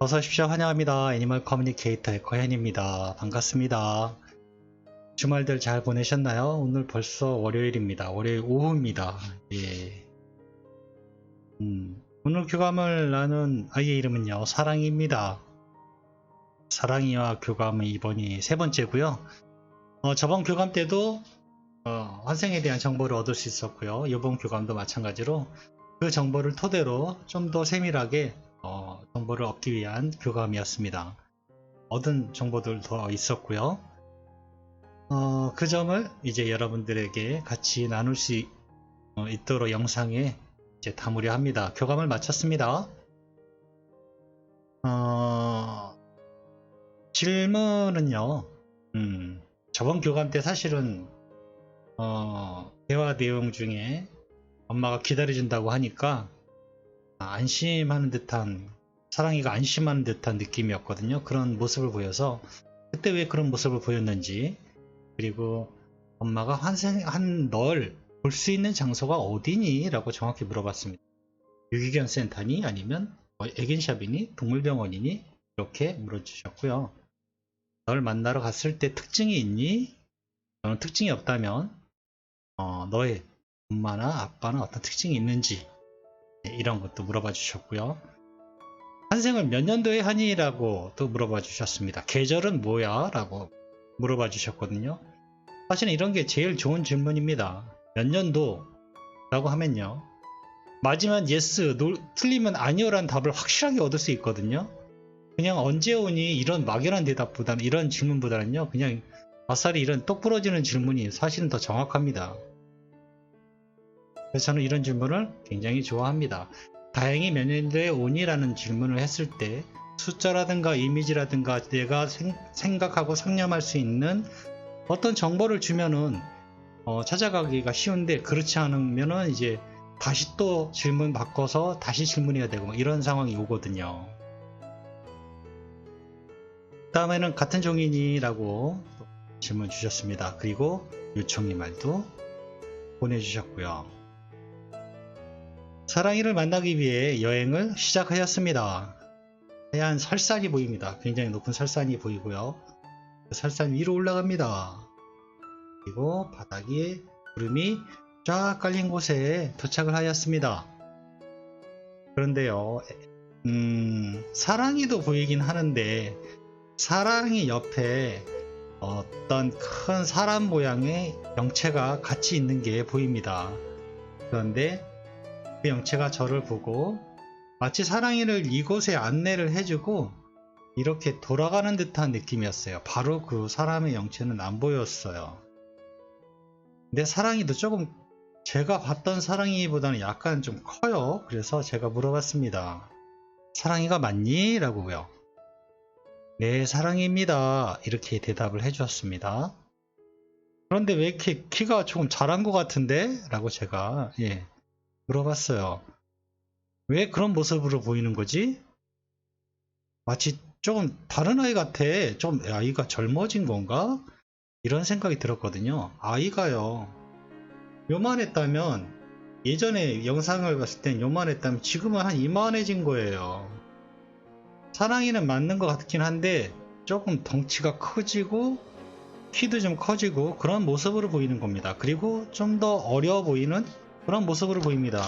어서 오십시오. 환영합니다. 애니멀 커뮤니케이터 에코현입니다. 반갑습니다. 주말들 잘 보내셨나요? 오늘 벌써 월요일입니다. 월요일 오후입니다. 예. 오늘 교감을 나눈 아이의 이름은요, 사랑이입니다. 사랑이와 교감은 이번이 세 번째고요. 저번 교감 때도 환생에 대한 정보를 얻을 수 있었고요. 이번 교감도 마찬가지로 그 정보를 토대로 좀 더 세밀하게 정보를 얻기 위한 교감이었습니다. 얻은 정보들 더 있었고요. 그 점을 이제 여러분들에게 같이 나눌 수 있도록 영상에 이제 담으려 합니다. 교감을 마쳤습니다. 질문은요, 저번 교감 때 사실은 대화 내용 중에 엄마가 기다려준다고 하니까 안심하는 듯한, 사랑이가 안심하는 듯한 느낌이었거든요. 그런 모습을 보여서 그때 왜 그런 모습을 보였는지, 그리고 엄마가 환생한 널 볼 수 있는 장소가 어디니? 라고 정확히 물어봤습니다. 유기견 센터니? 아니면 애견샵이니? 동물병원이니? 이렇게 물어주셨고요. 널 만나러 갔을 때 특징이 있니? 너는 특징이 없다면 너의 엄마나 아빠나 어떤 특징이 있는지, 이런 것도 물어봐 주셨고요. 환생을 몇 년도에 하니? 라고 또 물어봐 주셨습니다. 계절은 뭐야? 라고 물어봐 주셨거든요. 사실은 이런 게 제일 좋은 질문입니다. 몇 년도? 라고 하면요, 맞으면 yes, 틀리면 아니요 라는 답을 확실하게 얻을 수 있거든요. 그냥 언제 오니? 이런 막연한 대답보다는, 이런 질문보다는요, 그냥 아싸리 이런 똑 부러지는 질문이 사실은 더 정확합니다. 그래서 저는 이런 질문을 굉장히 좋아합니다. 다행히 몇 년도에 오니? 라는 질문을 했을 때 숫자라든가 이미지라든가 내가 생각하고 상념할 수 있는 어떤 정보를 주면은 찾아가기가 쉬운데, 그렇지 않으면은 이제 다시 또 질문 바꿔서 다시 질문해야 되고 이런 상황이 오거든요. 다음에는 같은 종이니? 라고 질문 주셨습니다. 그리고 요청이 말도 보내주셨고요. 사랑이를 만나기 위해 여행을 시작하였습니다. 하얀 설산이 보입니다. 굉장히 높은 설산이 보이고요. 그 설산 위로 올라갑니다. 그리고 바닥에 구름이 쫙 깔린 곳에 도착을 하였습니다. 그런데요, 사랑이도 보이긴 하는데 사랑이 옆에 어떤 큰 사람 모양의 영체가 같이 있는 게 보입니다. 그런데 그 영체가 저를 보고 마치 사랑이를 이곳에 안내를 해주고 이렇게 돌아가는 듯한 느낌이었어요. 바로 그 사람의 영체는 안 보였어요. 근데 사랑이도 조금 제가 봤던 사랑이보다는 약간 좀 커요. 그래서 제가 물어봤습니다. 사랑이가 맞니? 라고요. 네, 사랑입니다. 이렇게 대답을 해주었습니다. 그런데 왜 이렇게 키가 조금 자란 것 같은데? 라고 제가 물어봤어요. 왜 그런 모습으로 보이는 거지? 마치 조금 다른 아이 같아. 좀 아이가 젊어진 건가? 이런 생각이 들었거든요. 아이가요, 요만했다면, 예전에 영상을 봤을 땐 요만했다면 지금은 한 이만해진 거예요. 사랑이는 맞는 것 같긴 한데 조금 덩치가 커지고 키도 좀 커지고 그런 모습으로 보이는 겁니다. 그리고 좀 더 어려 보이는 그런 모습으로 보입니다.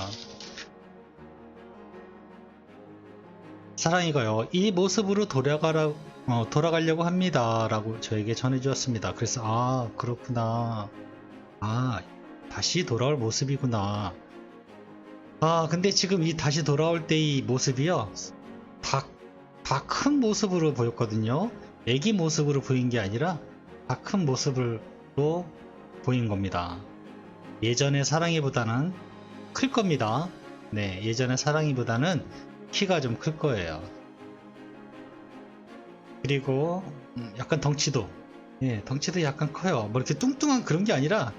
사랑이가요, 이 모습으로 돌아가려고 합니다. 라고 저에게 전해주었습니다. 그래서 그렇구나. 다시 돌아올 모습이구나. 근데 지금 이 다시 돌아올 때 이 모습이요, 다 큰 모습으로 보였거든요. 애기 모습으로 보인 게 아니라 다 큰 모습으로 보인 겁니다. 예전의 사랑이보다는 클 겁니다. 네, 예전의 사랑이보다는 키가 좀 클 거예요. 그리고 약간 덩치도 약간 커요. 뭐 이렇게 뚱뚱한 그런 게 아니라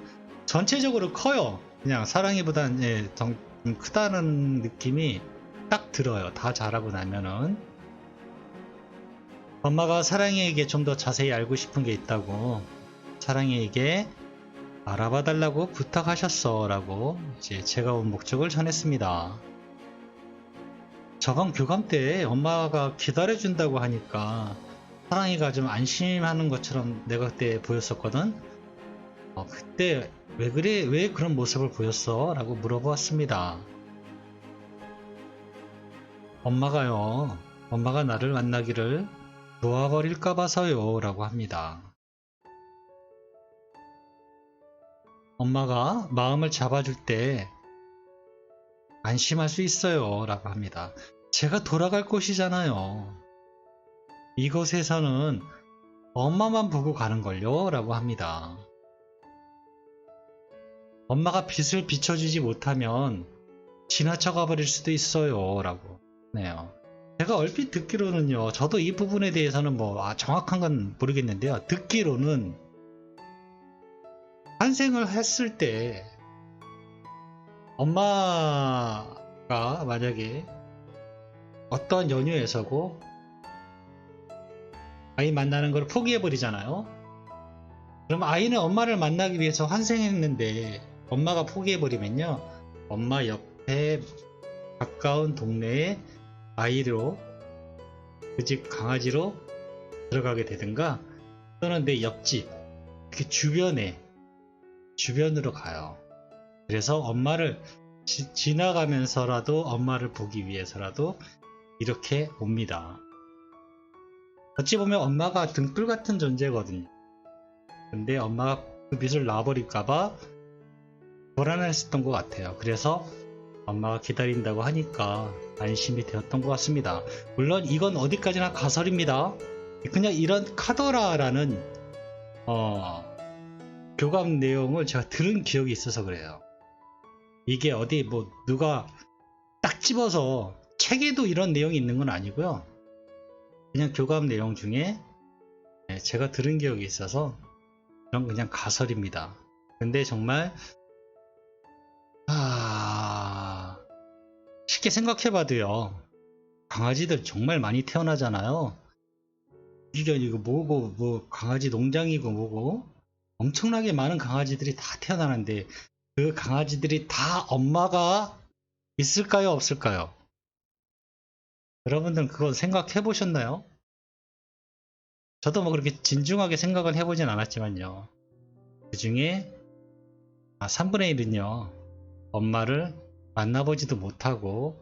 전체적으로 커요. 그냥 사랑이보다는 좀 크다는 느낌이 딱 들어요. 다 자라고 나면은. 엄마가 사랑이에게 좀 더 자세히 알고 싶은 게 있다고, 사랑이에게 알아봐 달라고 부탁하셨어 라고 이제 제가 온 목적을 전했습니다. 저번 교감 때 엄마가 기다려준다고 하니까 사랑이가 좀 안심하는 것처럼 내가 그때 보였었거든. 그때 왜 그래? 왜 그런 모습을 보였어? 라고 물어보았습니다. 엄마가요, 엄마가 나를 만나기를 놓아버릴까 봐서요 라고 합니다. 엄마가 마음을 잡아줄 때 안심할 수 있어요 라고 합니다. 제가 돌아갈 곳이잖아요. 이곳에서는 엄마만 보고 가는 걸요 라고 합니다. 엄마가 빛을 비춰주지 못하면 지나쳐가 버릴 수도 있어요 라고 하네요. 제가 얼핏 듣기로는요, 저도 이 부분에 대해서는 정확한 건 모르겠는데요, 듣기로는 환생을 했을 때 엄마가 만약에 어떤 연유에서고 아이 만나는 걸 포기해 버리잖아요. 그럼 아이는 엄마를 만나기 위해서 환생했는데 엄마가 포기해 버리면요, 엄마 옆에 가까운 동네에 아이로, 그 집 강아지로 들어가게 되든가, 또는 내 옆집, 이렇게 주변으로 가요. 그래서 엄마를 지나가면서라도 엄마를 보기 위해서라도 이렇게 옵니다. 어찌 보면 엄마가 등불 같은 존재거든요. 근데 엄마가 그 빛을 놔버릴까봐 불안했었던 것 같아요. 그래서 엄마가 기다린다고 하니까 안심이 되었던 것 같습니다. 물론 이건 어디까지나 가설입니다. 그냥 이런 카더라라는 교감 내용을 제가 들은 기억이 있어서 그래요. 이게 어디 누가 딱 집어서 책에도 이런 내용이 있는 건 아니고요. 그냥 교감 내용 중에 제가 들은 기억이 있어서 이런 그냥 가설입니다. 근데 정말 쉽게 생각해봐도요, 강아지들 정말 많이 태어나잖아요. 이게 이거 뭐고 강아지 농장이고 뭐고 엄청나게 많은 강아지들이 다 태어나는데 그 강아지들이 다 엄마가 있을까요, 없을까요? 여러분들은 그거 생각해 보셨나요? 저도 그렇게 진중하게 생각을 해보진 않았지만요, 그 중에 3분의 1은요 엄마를 만나보지도 못하고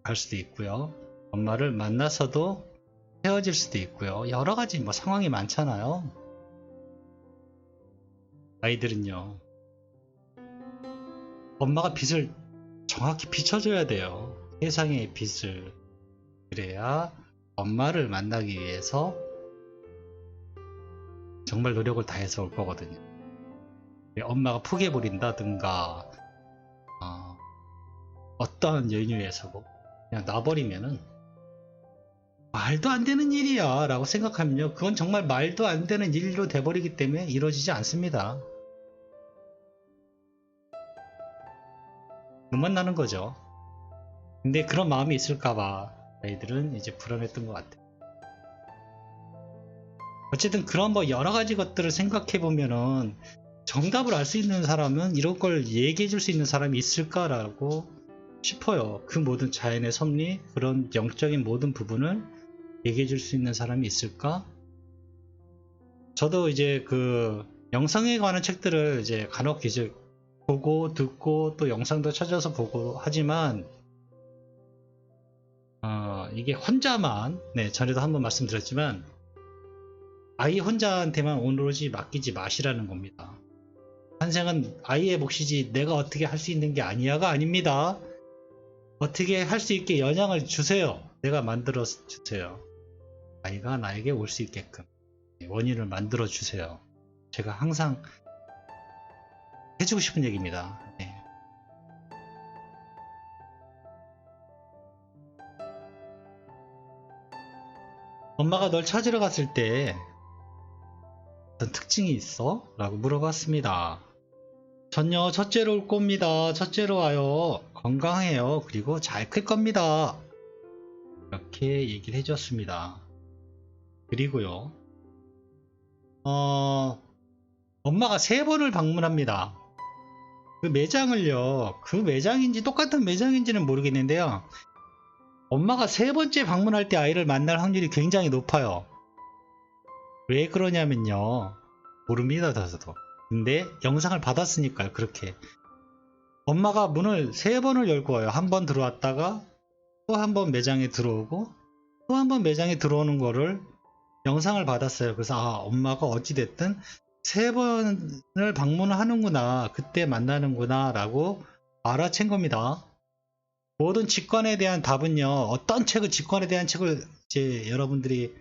갈 수도 있고요, 엄마를 만나서도 헤어질 수도 있고요, 여러가지 상황이 많잖아요. 아이들은요, 엄마가 빛을 정확히 비춰줘야 돼요. 세상의 빛을. 그래야 엄마를 만나기 위해서 정말 노력을 다해서 올 거거든요. 엄마가 포기해버린다든가 어떠한 연유에서고 그냥 놔버리면은 말도 안 되는 일이야 라고 생각하면요, 그건 정말 말도 안 되는 일로 돼버리기 때문에 이루어지지 않습니다. 눈만 나는 거죠. 근데 그런 마음이 있을까봐 아이들은 이제 불안했던 것 같아요. 어쨌든 그런 여러가지 것들을 생각해보면은 정답을 알 수 있는 사람은 이런 걸 얘기해 줄 수 있는 사람이 있을까라고 싶어요. 그 모든 자연의 섭리, 그런 영적인 모든 부분을 얘기해 줄 수 있는 사람이 있을까? 저도 이제 그 영성에 관한 책들을 이제 간혹 이제 보고 듣고 또 영상도 찾아서 보고 하지만 이게 혼자만, 전에도 한번 말씀드렸지만 아이 혼자한테만 오로지 맡기지 마시라는 겁니다. 환생은 아이의 몫이지 내가 어떻게 할 수 있는 게 아니야가 아닙니다. 어떻게 할 수 있게 영향을 주세요. 내가 만들어 주세요. 아이가 나에게 올 수 있게끔 원인을 만들어 주세요. 제가 항상 해주고 싶은 얘기입니다. 엄마가 널 찾으러 갔을 때 어떤 특징이 있어? 라고 물어봤습니다. 전요, 첫째로 올 겁니다. 첫째로 와요. 건강해요. 그리고 잘 클 겁니다. 이렇게 얘기를 해줬습니다. 그리고요, 엄마가 3번을 방문합니다. 그 매장을요, 그 매장인지 똑같은 매장인지는 모르겠는데요, 엄마가 세 번째 방문할 때 아이를 만날 확률이 굉장히 높아요. 왜 그러냐면요. 모릅니다, 저도. 근데 영상을 받았으니까요, 그렇게. 엄마가 문을 세 번을 열고 와요. 한 번 들어왔다가 또 한 번 매장에 들어오고 또 한 번 매장에 들어오는 거를 영상을 받았어요. 그래서 엄마가 어찌됐든 세 번을 방문을 하는구나, 그때 만나는구나 라고 알아챈 겁니다. 모든 직관에 대한 답은요, 어떤 책을, 직관에 대한 책을 이제 여러분들이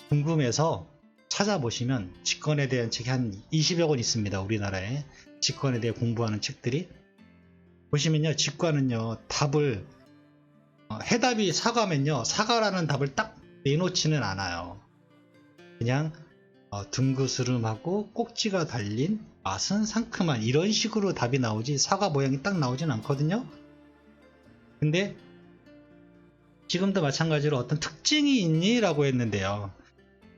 궁금해서 찾아보시면 직관에 대한 책이 한 20여 권 있습니다. 우리나라에 직관에 대해 공부하는 책들이. 보시면요, 직관은요, 답을 해답이 사과면요, 사과라는 답을 딱 내놓지는 않아요. 그냥 둥그스름하고 꼭지가 달린 맛은 상큼한, 이런 식으로 답이 나오지 사과 모양이 딱 나오진 않거든요. 근데 지금도 마찬가지로 어떤 특징이 있니? 라고 했는데요.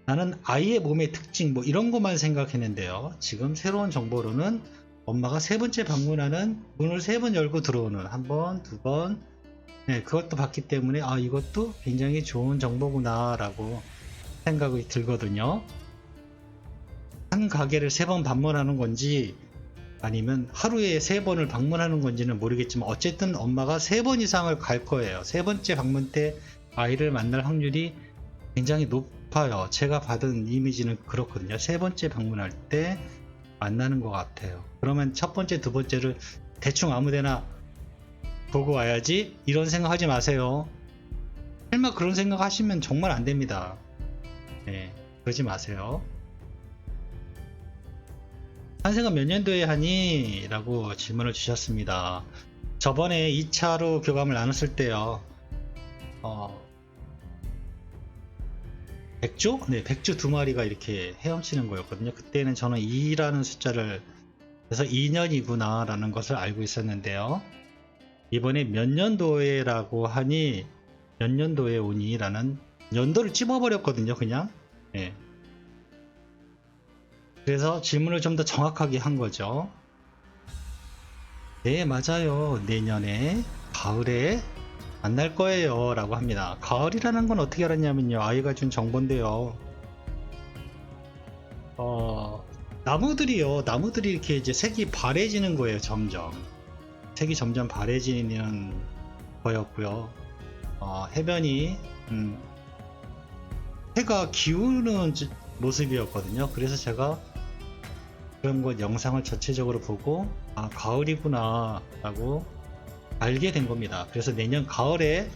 나는 아이의 몸의 특징 뭐 이런 것만 생각했는데요. 지금 새로운 정보로는 엄마가 세 번째 방문하는, 문을 세 번 열고 들어오는, 한 번, 두 번, 네, 그것도 봤기 때문에 이것도 굉장히 좋은 정보구나 라고 생각이 들거든요. 한 가게를 세 번 방문하는 건지 아니면 하루에 세 번을 방문하는 건지는 모르겠지만 어쨌든 엄마가 세 번 이상을 갈 거예요. 세 번째 방문 때 아이를 만날 확률이 굉장히 높아요. 제가 받은 이미지는 그렇거든요. 세 번째 방문할 때 만나는 것 같아요. 그러면 첫 번째, 두 번째를 대충 아무데나 보고 와야지, 이런 생각 하지 마세요. 설마 그런 생각 하시면 정말 안 됩니다. 네, 그러지 마세요. 한생은 몇 년도에 하니? 라고 질문을 주셨습니다. 저번에 2차로 교감을 나눴을 때요. 100주? 네, 100주 두 마리가 이렇게 헤엄치는 거였거든요. 그때는 저는 2라는 숫자를 해서 2년이구나 라는 것을 알고 있었는데요. 이번에 몇 년도에 라고 하니 몇 년도에 오니? 라는 연도를 찝어버렸거든요, 그냥. 네. 그래서 질문을 좀 더 정확하게 한 거죠. 네, 맞아요. 내년에 가을에 만날 거예요 라고 합니다. 가을이라는 건 어떻게 알았냐면요, 아이가 준 정보인데요. 나무들이 이렇게 이제 색이 바래지는 거예요. 점점 색이 점점 바래지는 거였고요. 해변이 해가 기우는 모습이었거든요. 그래서 제가 그런 것 영상을 전체적으로 보고 가을이구나 라고 알게 된 겁니다. 그래서 내년 가을에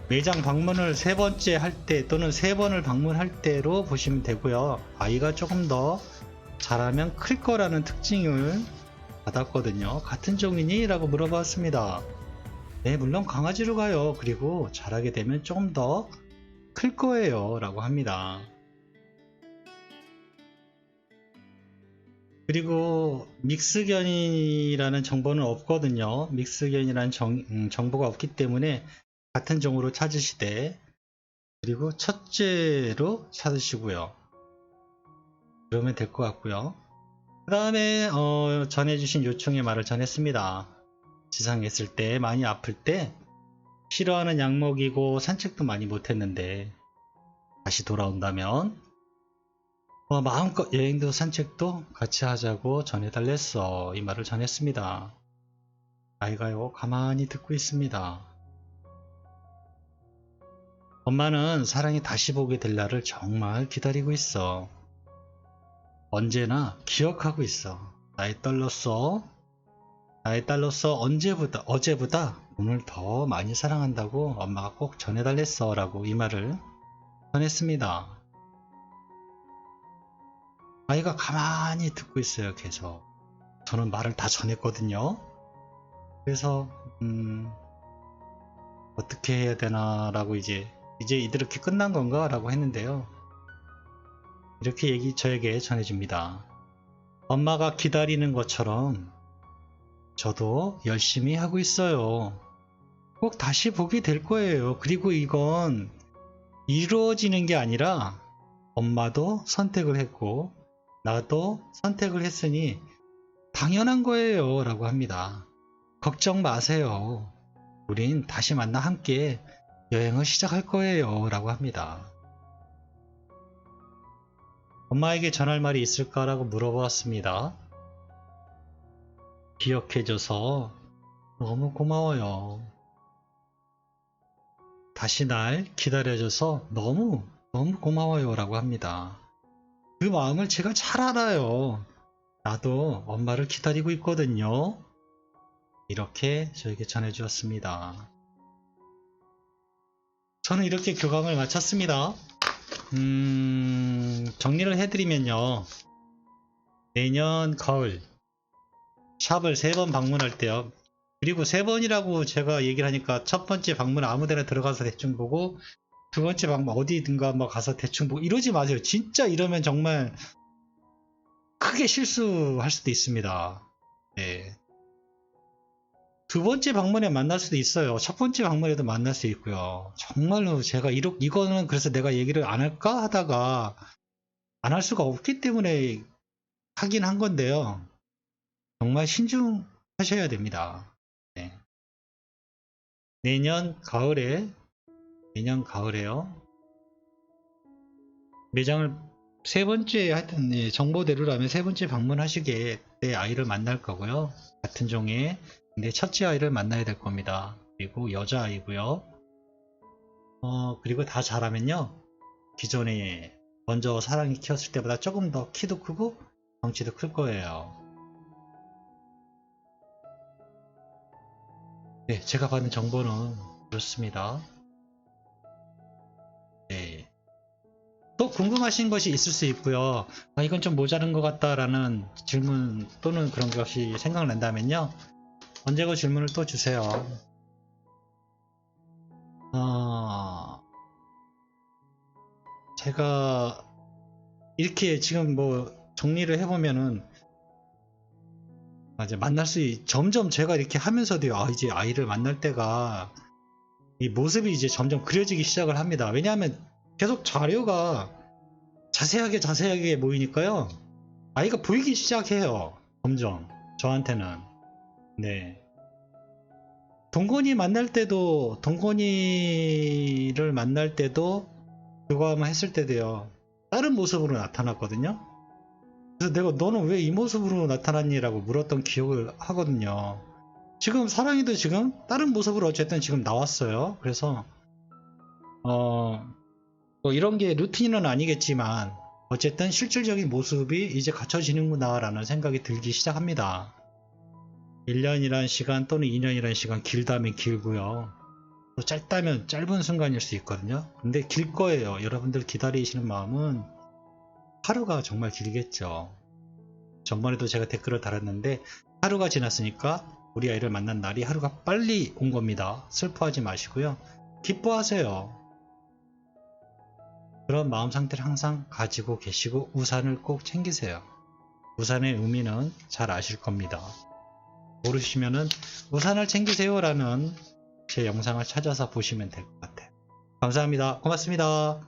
매장 방문을 세 번째 할 때 또는 세 번을 방문할 때로 보시면 되고요. 아이가 조금 더 자라면 클 거라는 특징을 받았거든요. 같은 종이니? 라고 물어봤습니다. 네, 물론 강아지로 가요. 그리고 자라게 되면 조금 더 클 거예요 라고 합니다. 그리고 믹스견이라는 정보는 없거든요. 믹스견이라는 정보가 없기 때문에 같은 종으로 찾으시되, 그리고 첫째로 찾으시고요. 그러면 될 것 같고요. 그 다음에 전해주신 요청의 말을 전했습니다. 지상했을 때, 많이 아플 때 싫어하는 약 먹이고 산책도 많이 못했는데 다시 돌아온다면 마음껏 여행도 산책도 같이 하자고 전해달랬어. 이 말을 전했습니다. 아이가요, 가만히 듣고 있습니다. 엄마는 사랑이 다시 보게 될 날을 정말 기다리고 있어. 언제나 기억하고 있어. 나의 딸로서 어제보다 오늘 더 많이 사랑한다고 엄마가 꼭 전해달랬어 라고 이 말을 전했습니다. 아이가 가만히 듣고 있어요. 계속 저는 말을 다 전했거든요. 그래서 어떻게 해야 되나 라고 이제 이렇게 끝난 건가 라고 했는데요. 이렇게 저에게 전해줍니다. 엄마가 기다리는 것처럼 저도 열심히 하고 있어요. 꼭 다시 보게 될 거예요. 그리고 이건 이루어지는 게 아니라 엄마도 선택을 했고 나도 선택을 했으니 당연한 거예요 라고 합니다. 걱정 마세요. 우린 다시 만나 함께 여행을 시작할 거예요 라고 합니다. 엄마에게 전할 말이 있을까라고 물어보았습니다. 기억해줘서 너무 고마워요. 다시 날 기다려줘서 너무 고마워요 라고 합니다. 그 마음을 제가 잘 알아요. 나도 엄마를 기다리고 있거든요. 이렇게 저에게 전해주었습니다. 저는 이렇게 교감을 마쳤습니다. 정리를 해드리면요. 내년 가을 샵을 3번 방문할 때요. 그리고 3번이라고 제가 얘기를 하니까 첫 번째 방문 아무데나 들어가서 대충 보고 두 번째 방문 어디든가 뭐 가서 대충 보고 이러지 마세요. 진짜 이러면 정말 크게 실수할 수도 있습니다. 네. 두 번째 방문에 만날 수도 있어요. 첫 번째 방문에도 만날 수 있고요. 정말로 제가 이거는 그래서 내가 얘기를 안 할까 하다가 안 할 수가 없기 때문에 하긴 한 건데요. 정말 신중하셔야 됩니다. 네. 내년 가을에요. 매장을 세 번째 하여튼 정보대로라면 세 번째 방문하시게 내 아이를 만날 거고요. 같은 종의 내 첫째 아이를 만나야 될 겁니다. 그리고 여자아이고요. 그리고 다 잘하면요. 기존에 먼저 사랑이 키웠을 때보다 조금 더 키도 크고 덩치도 클 거예요. 네, 제가 받은 정보는 그렇습니다. 네. 또 궁금하신 것이 있을 수 있고요. 이건 좀 모자른 것 같다라는 질문 또는 그런 것이 생각난다면요. 언제고 질문을 또 주세요. 제가 이렇게 지금 뭐 정리를 해보면은 이제 점점 제가 이렇게 하면서도 이제 아이를 만날 때가 이 모습이 이제 점점 그려지기 시작을 합니다. 왜냐하면 계속 자료가 자세하게 모이니까요. 아이가 보이기 시작해요. 점점 저한테는. 네. 동건이를 만날 때도 그거 한번 했을 때도요. 다른 모습으로 나타났거든요. 그래서 내가 너는 왜 이 모습으로 나타났니? 라고 물었던 기억을 하거든요. 지금 사랑이도 지금 다른 모습으로 어쨌든 지금 나왔어요. 그래서 뭐 이런 게 루틴은 아니겠지만 어쨌든 실질적인 모습이 이제 갖춰지는구나 라는 생각이 들기 시작합니다. 1년이란 시간 또는 2년이란 시간 길다면 길고요. 또 짧다면 짧은 순간일 수 있거든요. 근데 길 거예요. 여러분들 기다리시는 마음은 하루가 정말 길겠죠. 전번에도 제가 댓글을 달았는데 하루가 지났으니까 우리 아이를 만난 날이 하루가 빨리 온 겁니다. 슬퍼하지 마시고요. 기뻐하세요. 그런 마음 상태를 항상 가지고 계시고 우산을 꼭 챙기세요. 우산의 의미는 잘 아실 겁니다. 모르시면은 우산을 챙기세요 라는 제 영상을 찾아서 보시면 될 것 같아요. 감사합니다. 고맙습니다.